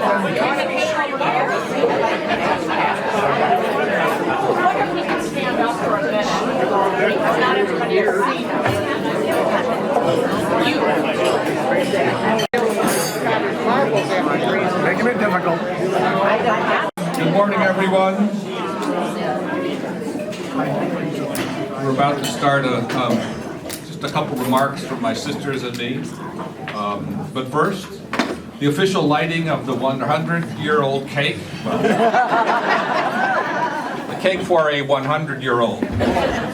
Not everybody has seen Making it difficult. Good morning, everyone. We're about to start just a couple remarks from my sisters and me. But first, the official lighting of the 100-year-old cake. The cake for a 100-year-old.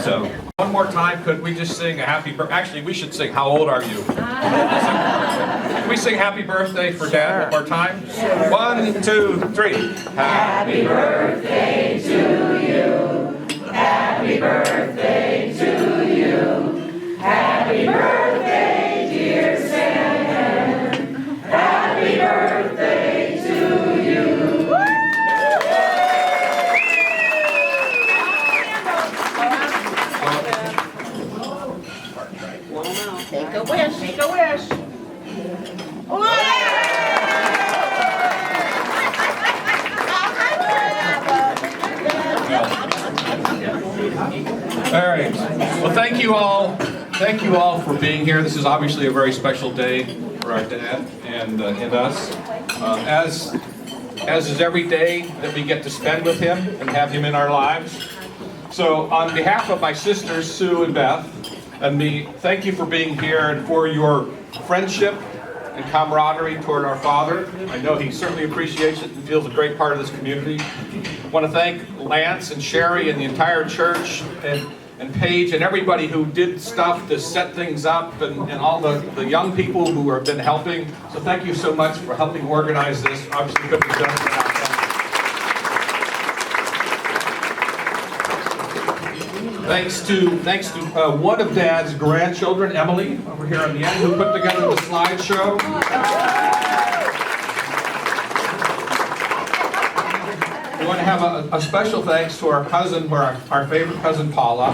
So, one more time, could we just sing a happy birthday? Actually, we should sing, how old are you? Can we sing happy birthday for Dad one more time? 1, 2, 3. Happy birthday to you. Happy birthday to you. Happy birthday, dear Sam. Happy birthday to you. Make a wish. Make a wish. All right. Well, thank you all. Thank you all for being here. This is obviously a very special day for our dad and us. As is every day that we get to spend with him and have him in our lives. So, on behalf of my sisters Sue and Beth and me, thank you for being here and for your friendship and camaraderie toward our father. I know he certainly appreciates it and feels a great part of this community. I want to thank Lance and Sherry and the entire church and Paige and everybody who did stuff to set things up and all the young people who have been helping. So thank you so much for helping organize this. Obviously couldn't have done it without them. Thanks to one of Dad's grandchildren, Emily, over here on the end, who put together the slideshow. We want to have a special thanks to our cousin, our favorite cousin Paula,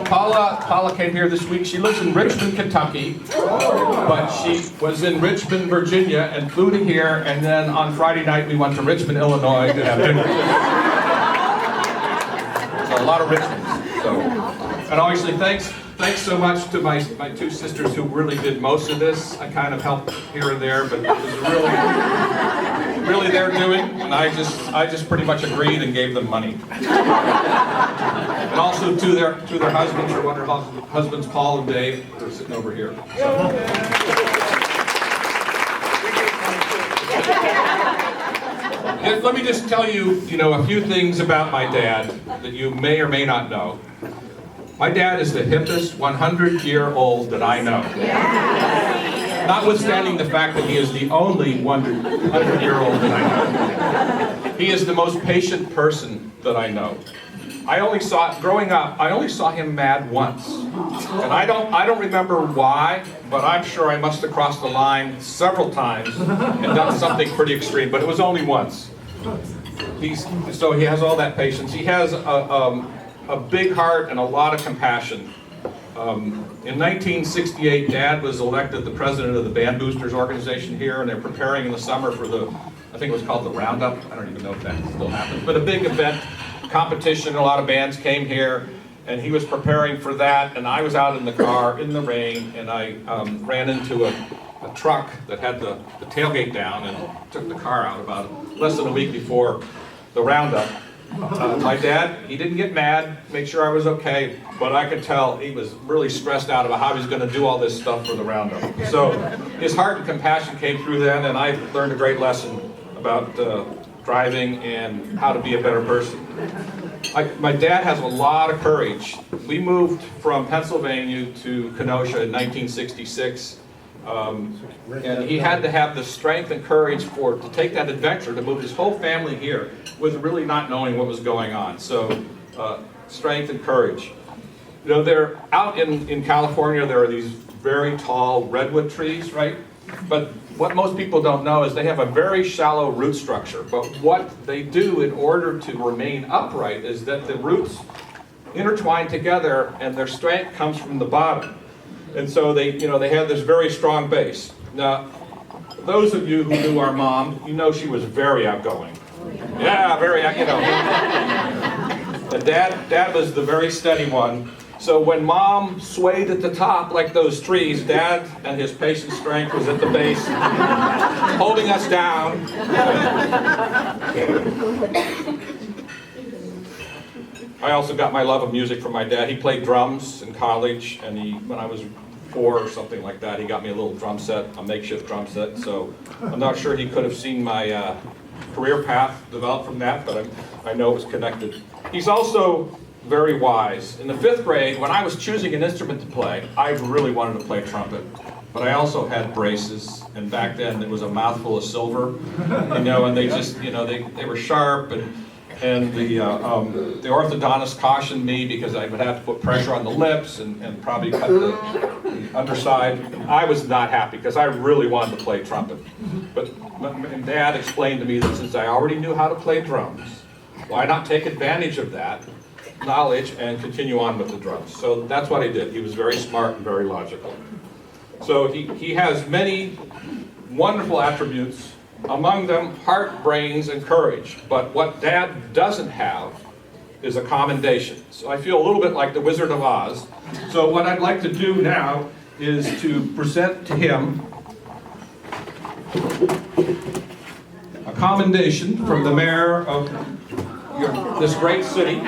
Paula came here this week. She lives in Richmond, Kentucky, but she was in Richmond, Virginia, and flew to here, and then on Friday night we went to Richmond, Illinois to have dinner. A lot of Richmonds. So, and obviously, thanks so much to my two sisters who really did most of this. I kind of helped here and there, but it was really their doing, and I just pretty much agreed and gave them money. And also to their husbands, or wonderful husbands, Paul and Dave, who are sitting over here. So. Let me just tell you, a few things about my dad that you may or may not know. My dad is the hippest 100-year-old that I know. Notwithstanding the fact that he is the only 100-year-old that I know. He is the most patient person that I know. Growing up, I only saw him mad once. And I don't remember why, but I'm sure I must have crossed the line several times and done something pretty extreme, but it was only once. So he has all that patience. He has a big heart and a lot of compassion. In 1968, Dad was elected the president of the Band Boosters organization here, and they're preparing in the summer for I think it was called the Roundup. I don't even know if that still happens, but a big event, competition. A lot of bands came here, and he was preparing for that, and I was out in the car in the rain, and I ran into a truck that had the tailgate down and took the car out about less than a week before the Roundup. My dad, he didn't get mad, make sure I was okay, but I could tell he was really stressed out about how he was going to do all this stuff for the Roundup. So his heart and compassion came through then, and I learned a great lesson about driving and how to be a better person. My dad has a lot of courage. We moved from Pennsylvania to Kenosha in 1966. And he had to have the strength and courage to take that adventure, to move his whole family here with really not knowing what was going on. So, strength and courage. They're out in California, there are these very tall redwood trees, right? But what most people don't know is they have a very shallow root structure. But what they do in order to remain upright is that the roots intertwine together and their strength comes from the bottom. And so they have this very strong base. Now, those of you who knew our mom, you know she was very outgoing. Yeah, very, you know. And Dad was the very steady one. So when Mom swayed at the top like those trees, Dad and his patient strength was at the base, holding us down. I also got my love of music from my dad. He played drums in college, and when I was 4 or something like that, he got me a little drum set, a makeshift drum set. So I'm not sure he could have seen my career path develop from that, but I know it was connected. He's also very wise. In the 5th grade, when I was choosing an instrument to play, I really wanted to play trumpet, but I also had braces, and back then it was a mouthful of silver, you know, and they just, you know, they were sharp, and the orthodontist cautioned me because I would have to put pressure on the lips and probably cut the underside. I was not happy because I really wanted to play trumpet, but Dad explained to me that since I already knew how to play drums, why not take advantage of that knowledge and continue on with the drums. So that's what he did. He was very smart and very logical. So he has many wonderful attributes, among them heart, brains, and courage. But what Dad doesn't have is a commendation. So I feel a little bit like the Wizard of Oz. So what I'd like to do now is to present to him a commendation from the mayor of this great city.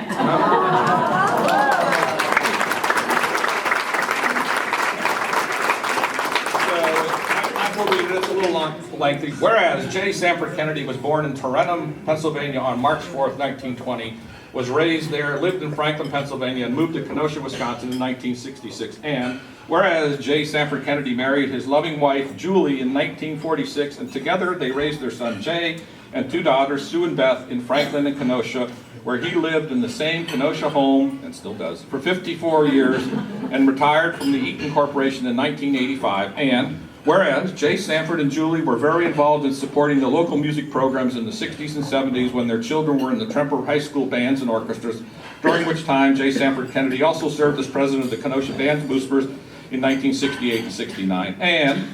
It's a little lengthy. Whereas J. Sanford Kennedy was born in Tarentum, Pennsylvania on March 4th, 1920, was raised there, lived in Franklin, Pennsylvania, and moved to Kenosha, Wisconsin in 1966. And whereas J. Sanford Kennedy married his loving wife, Julie, in 1946, and together they raised their son, Jay, and 2 daughters, Sue and Beth, in Franklin and Kenosha, where he lived in the same Kenosha home, and still does, for 54 years, and retired from the Eaton Corporation in 1985. And whereas J. Sanford and Julie were very involved in supporting the local music programs in the 60s and 70s when their children were in the Tremper High School bands and orchestras, during which time J. Sanford Kennedy also served as president of the Kenosha Band Boosters in 1968 and 69. And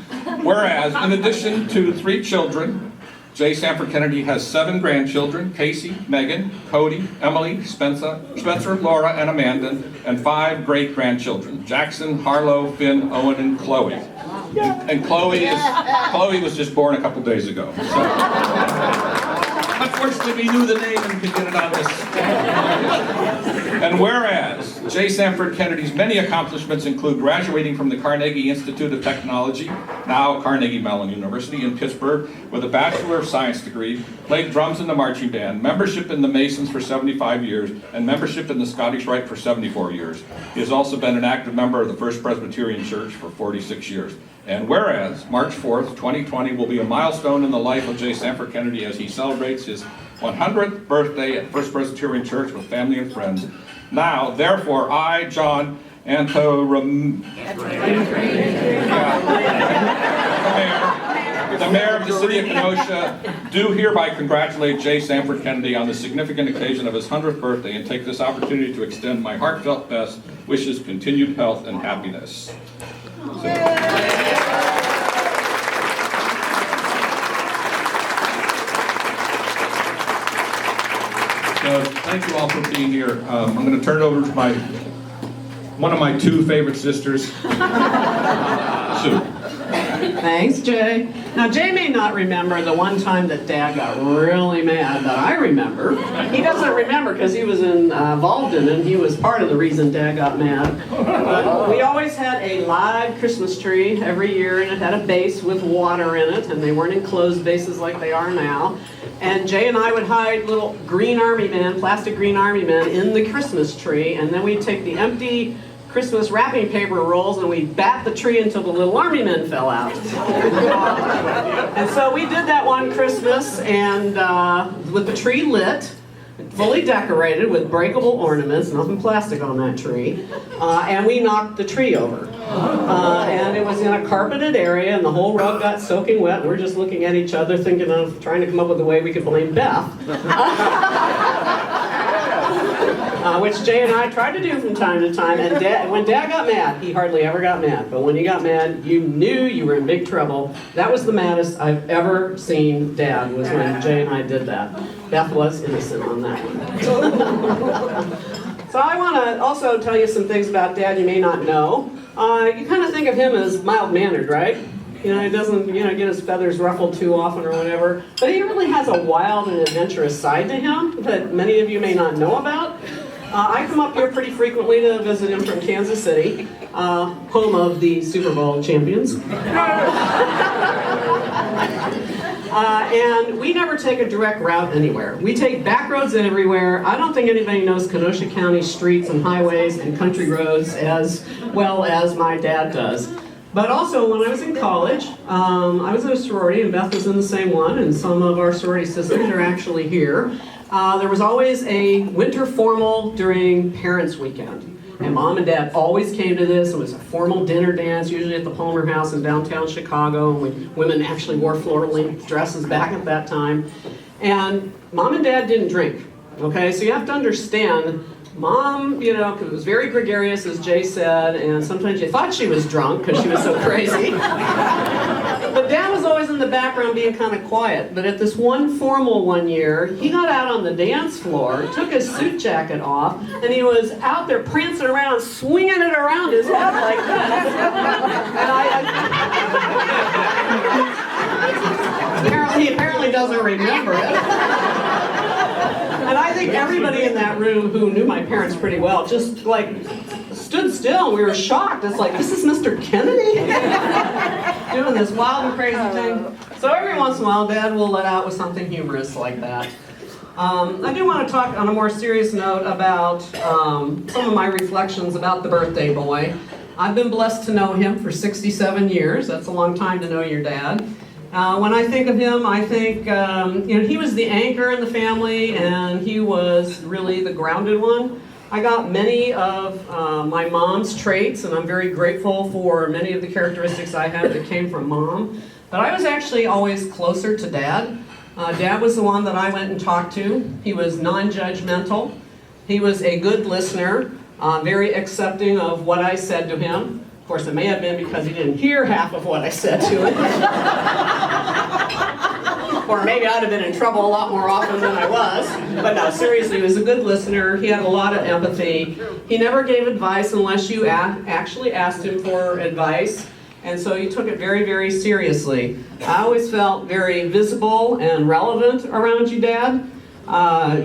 whereas, in addition to 3 children, J. Sanford Kennedy has 7 grandchildren: Casey, Megan, Cody, Emily, Spencer, Laura, and Amanda, and 5 great-grandchildren: Jackson, Harlow, Finn, Owen, and Chloe. And Chloe was just born a couple days ago. So, unfortunately, we knew the name and could get it on this. And whereas J. Sanford Kennedy's many accomplishments include graduating from the Carnegie Institute of Technology, now Carnegie Mellon University in Pittsburgh, with a Bachelor of Science degree, played drums in the marching band, membership in the Masons for 75 years, and membership in the Scottish Rite for 74 years. He has also been an active member of the First Presbyterian Church for 46 years. And whereas March 4th, 2020 will be a milestone in the life of J. Sanford Kennedy as he celebrates his 100th birthday at First Presbyterian Church with family and friends. Now, therefore, I, John, the mayor of the city of Kenosha, do hereby congratulate J. Sanford Kennedy on the significant occasion of his 100th birthday and take this opportunity to extend my heartfelt best wishes, continued health, and happiness. So, thank you all for being here. I'm going to turn it over to one of my 2 favorite sisters, Sue. Thanks, Jay. Now, Jay may not remember the one time that Dad got really mad that I remember. He doesn't remember because he was involved in it. He was part of the reason Dad got mad. But we always had a live Christmas tree every year, and it had a base with water in it, and they weren't enclosed bases like they are now. And Jay and I would hide little green army men, plastic green army men, in the Christmas tree, and then we'd take the empty Christmas wrapping paper rolls and we'd bat the tree until the little army men fell out. And so we did that one Christmas, and with the tree lit, fully decorated with breakable ornaments, nothing plastic on that tree, and we knocked the tree over. And it was in a carpeted area, and the whole rug got soaking wet, and we're just looking at each other thinking of trying to come up with a way we could blame Beth. which Jay and I tried to do from time to time. And when Dad got mad, he hardly ever got mad. But when he got mad, you knew you were in big trouble. That was the maddest I've ever seen Dad, was when Jay and I did that. Beth was innocent on that one. So I want to also tell you some things about Dad you may not know. You kind of think of him as mild-mannered, right? You know, he doesn't, get his feathers ruffled too often or whatever. But he really has a wild and adventurous side to him that many of you may not know about. I come up here pretty frequently to visit him from Kansas City, home of the Super Bowl champions. And we never take a direct route anywhere. We take back roads everywhere. I don't think anybody knows Kenosha County streets and highways and country roads as well as my dad does. But also, when I was in college, I was in a sorority, and Beth was in the same one, and some of our sorority sisters are actually here. There was always a winter formal during Parents' Weekend. And Mom and Dad always came to this. It was a formal dinner dance, usually at the Palmer House in downtown Chicago. And women actually wore floor-length dresses back at that time. And Mom and Dad didn't drink, okay? So you have to understand, Mom, was very gregarious, as Jay said, and sometimes you thought she was drunk because she was so crazy. But Dad was always in the background being kind of quiet. But at this one formal one year, he got out on the dance floor, took his suit jacket off, and he was out there prancing around, swinging it around his head like this. And he apparently doesn't remember it. And I think everybody in that room who knew my parents pretty well just stood still. We were shocked. It's like, this is Mr. Kennedy doing this wild and crazy thing. So every once in a while, Dad will let out with something humorous like that. I do want to talk on a more serious note about some of my reflections about the birthday boy. I've been blessed to know him for 67 years. That's a long time to know your dad. When I think of him, I think, he was the anchor in the family, and he was really the grounded one. I got many of my mom's traits, and I'm very grateful for many of the characteristics I have that came from Mom. But I was actually always closer to Dad. Dad was the one that I went and talked to. He was non-judgmental. He was a good listener, very accepting of what I said to him. Of course, it may have been because he didn't hear half of what I said to him. Or maybe I'd have been in trouble a lot more often than I was. But no, seriously, he was a good listener. He had a lot of empathy. He never gave advice unless you actually asked him for advice. And so he took it very, very seriously. I always felt very visible and relevant around you, Dad.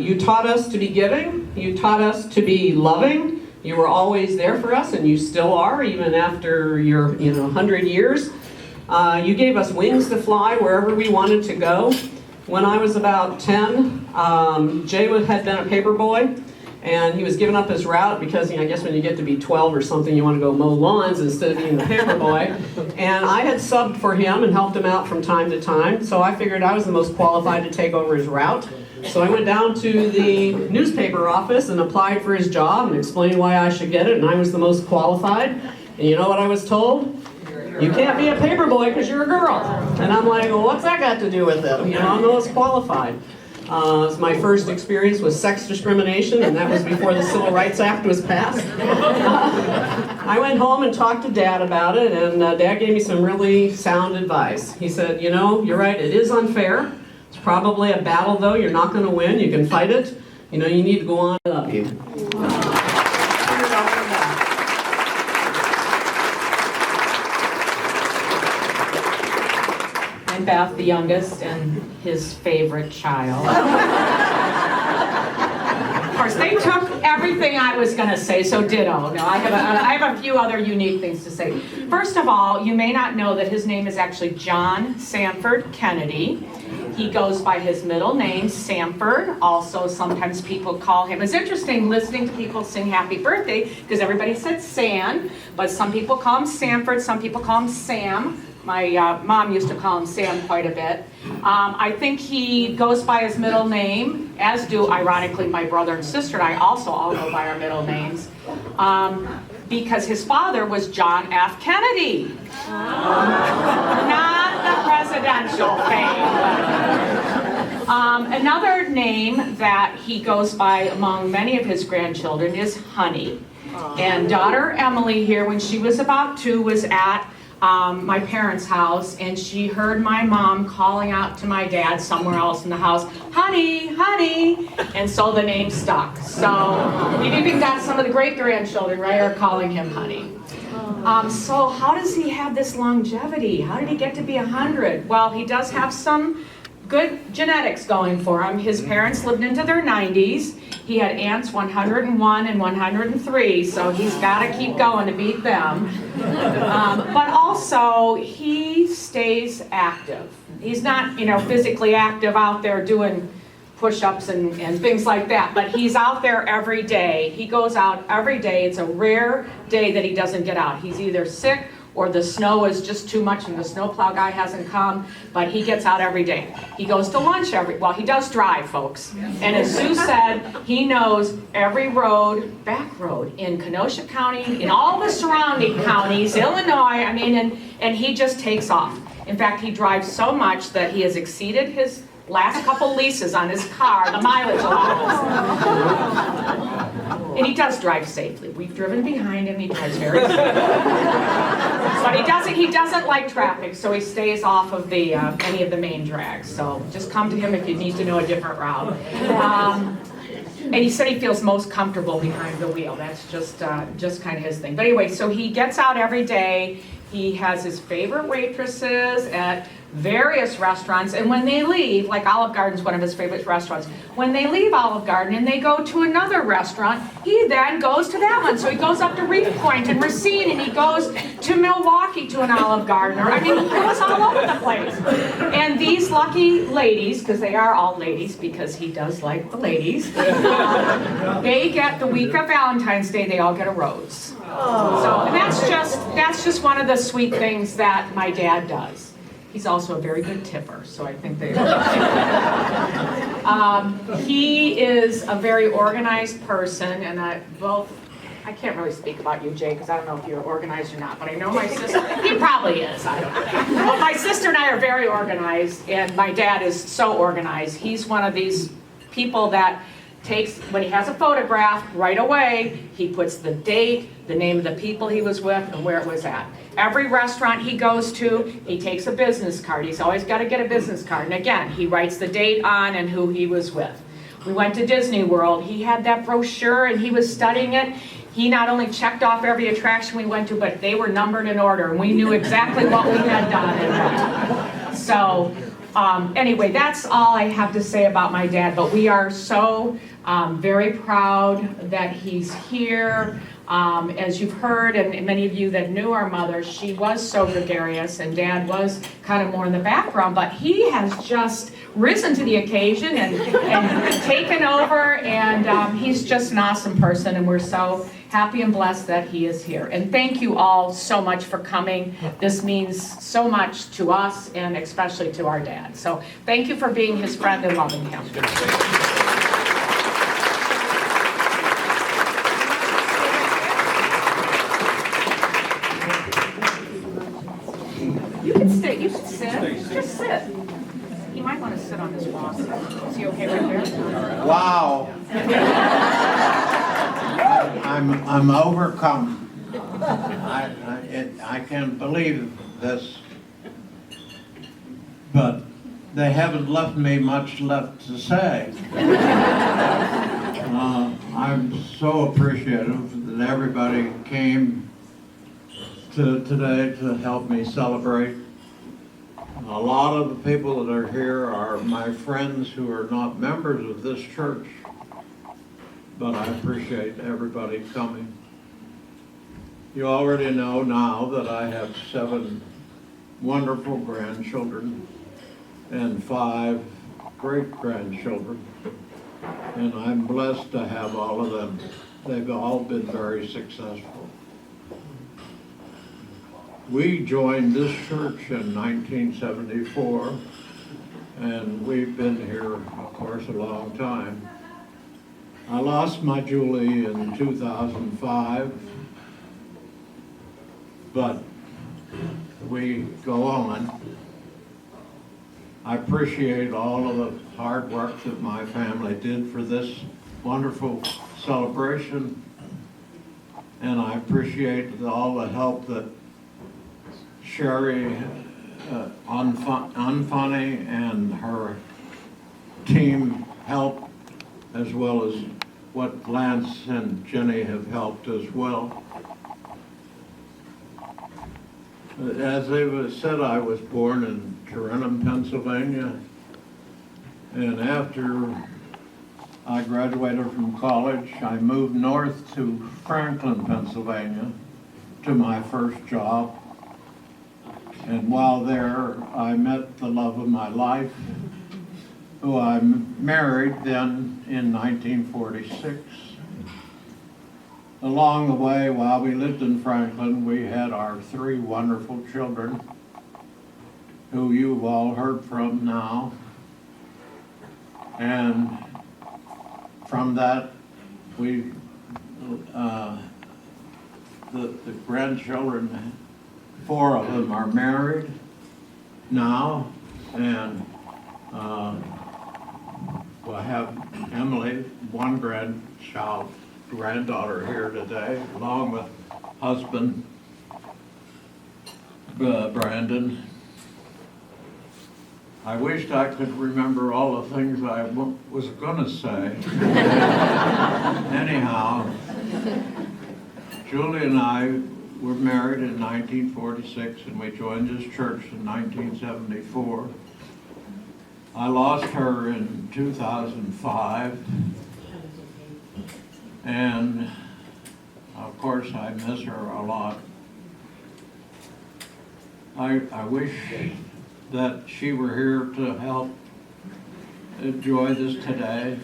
You taught us to be giving. You taught us to be loving. You were always there for us, and you still are, even after your 100 years. You gave us wings to fly wherever we wanted to go. When I was about 10, Jay had been a paper boy, and he was giving up his route because, I guess when you get to be 12 or something, you want to go mow lawns instead of being the paper boy. And I had subbed for him and helped him out from time to time, so I figured I was the most qualified to take over his route. So I went down to the newspaper office and applied for his job and explained why I should get it, and I was the most qualified. And you know what I was told? You can't be a paper boy because you're a girl. And I'm like, well, what's that got to do with it? I'm the most qualified. My first experience was sex discrimination, and that was before the Civil Rights Act was passed. I went home and talked to Dad about it, and Dad gave me some really sound advice. He said, you're right, it is unfair. It's probably a battle, though. You're not going to win. You can fight it. You need to go on. I love you. I'm Beth, the youngest, and his favorite child. Of course, they took everything I was going to say, so ditto. No, I have a few other unique things to say. First of all, you may not know that his name is actually John Sanford Kennedy. He goes by his middle name, Sanford. Also, sometimes people call him. It's interesting listening to people sing happy birthday because everybody said San, but some people call him Sanford, some people call him Sam. My mom used to call him Sam quite a bit. I think he goes by his middle name, as do, ironically, my brother and sister, and I also all go by our middle names, because his father was John F. Kennedy. Not the presidential fame. Another name that he goes by among many of his grandchildren is Honey. And daughter Emily here, when she was about 2, was at my parents' house, and she heard my mom calling out to my dad somewhere else in the house, Honey, Honey, and so the name stuck. So we've even got some of the great-grandchildren, right, are calling him Honey. So how does he have this longevity? How did he get to be 100? Well, he does have some good genetics going for him. His parents lived into their 90s. He had aunts 101 and 103, so he's got to keep going to beat them. But also, he stays active. He's not, physically active out there doing push-ups and things like that, but he's out there every day. He goes out every day. It's a rare day that he doesn't get out. He's either sick or the snow is just too much and the snowplow guy hasn't come, but he gets out every day. He goes to lunch well, he does drive, folks. And as Sue said, he knows every road, back road, in Kenosha County, in all the surrounding counties, Illinois, and he just takes off. In fact, he drives so much that he has exceeded his last couple leases on his car, the mileage allowance. And he does drive safely. We've driven behind him, he drives very safely. But he doesn't like traffic, so he stays off of the any of the main drags. So just come to him if you need to know a different route. And he said he feels most comfortable behind the wheel. That's just kind of his thing. But anyway, so he gets out every day. He has his favorite waitresses at various restaurants, and when they leave, like Olive Garden's one of his favorite restaurants, when they leave Olive Garden and they go to another restaurant, he then goes to that one. So he goes up to Reef Point and Racine, and he goes to Milwaukee to an Olive Garden. He goes all over the place. And these lucky ladies, because they are all ladies, because he does like the ladies, they get the week of Valentine's Day, they all get a rose. So, and that's just one of the sweet things that my dad does. He's also a very good tipper, so I think they he is a very organized person, and I can't really speak about you, Jay, because I don't know if you're organized or not, but I know my sister, he probably is, I don't know. But my sister and I are very organized, and my dad is so organized. He's one of these people that takes, when he has a photograph, right away, he puts the date, the name of the people he was with, and where it was at. Every restaurant he goes to, he takes a business card. He's always got to get a business card. And again, he writes the date on and who he was with. We went to Disney World. He had that brochure and he was studying it. He not only checked off every attraction we went to, but they were numbered in order, and we knew exactly what we had done. So anyway, that's all I have to say about my dad, but we are so very proud that he's here. As you've heard, and many of you that knew our mother, she was so gregarious, and Dad was kind of more in the background, but he has just risen to the occasion and taken over, and he's just an awesome person, and we're so happy and blessed that he is here. And thank you all so much for coming. This means so much to us, and especially to our dad. So thank you for being his friend and loving him. You can sit. Just sit. You might want to sit on this wall. Is he okay right there? Wow. I'm overcome. I can't believe this, but they haven't left me much left to say. I'm so appreciative that everybody came today to help me celebrate. A lot of the people that are here are my friends who are not members of this church, but I appreciate everybody coming. You already know now that I have 7 wonderful grandchildren and 5 great-grandchildren, and I'm blessed to have all of them. They've all been very successful. We joined this church in 1974, and we've been here, of course, a long time. I lost my Julie in 2005, but we go on. I appreciate all of the hard work that my family did for this wonderful celebration. And I appreciate all the help that Sherry Unfunny and her team helped, as well as what Lance and Jenny have helped as well. As it was said, I was born in Tarentum, Pennsylvania, and after I graduated from college, I moved north to Franklin, Pennsylvania, to my first job. And while there, I met the love of my life, who I married then in 1946. Along the way, while we lived in Franklin, we had our 3 wonderful children, who you've all heard from now. And from that, we, the grandchildren, 4 of them are married now, and we'll have Emily, one granddaughter here today, along with husband Brandon. I wished I could remember all the things I was going to say. Anyhow, Julie and I were married in 1946, and we joined this church in 1974. I lost her in 2005, and of course I miss her a lot. I wish that she were here to help enjoy this today.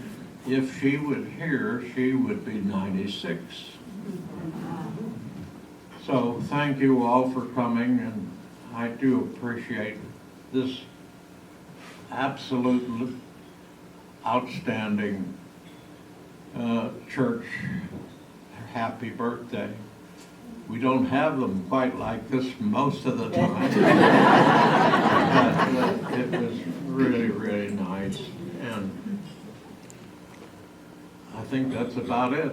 If she would hear, she would be 96. So thank you all for coming, and I do appreciate this absolutely outstanding church. Happy birthday. We don't have them quite like this most of the time. But it was really, really nice. And I think that's about it.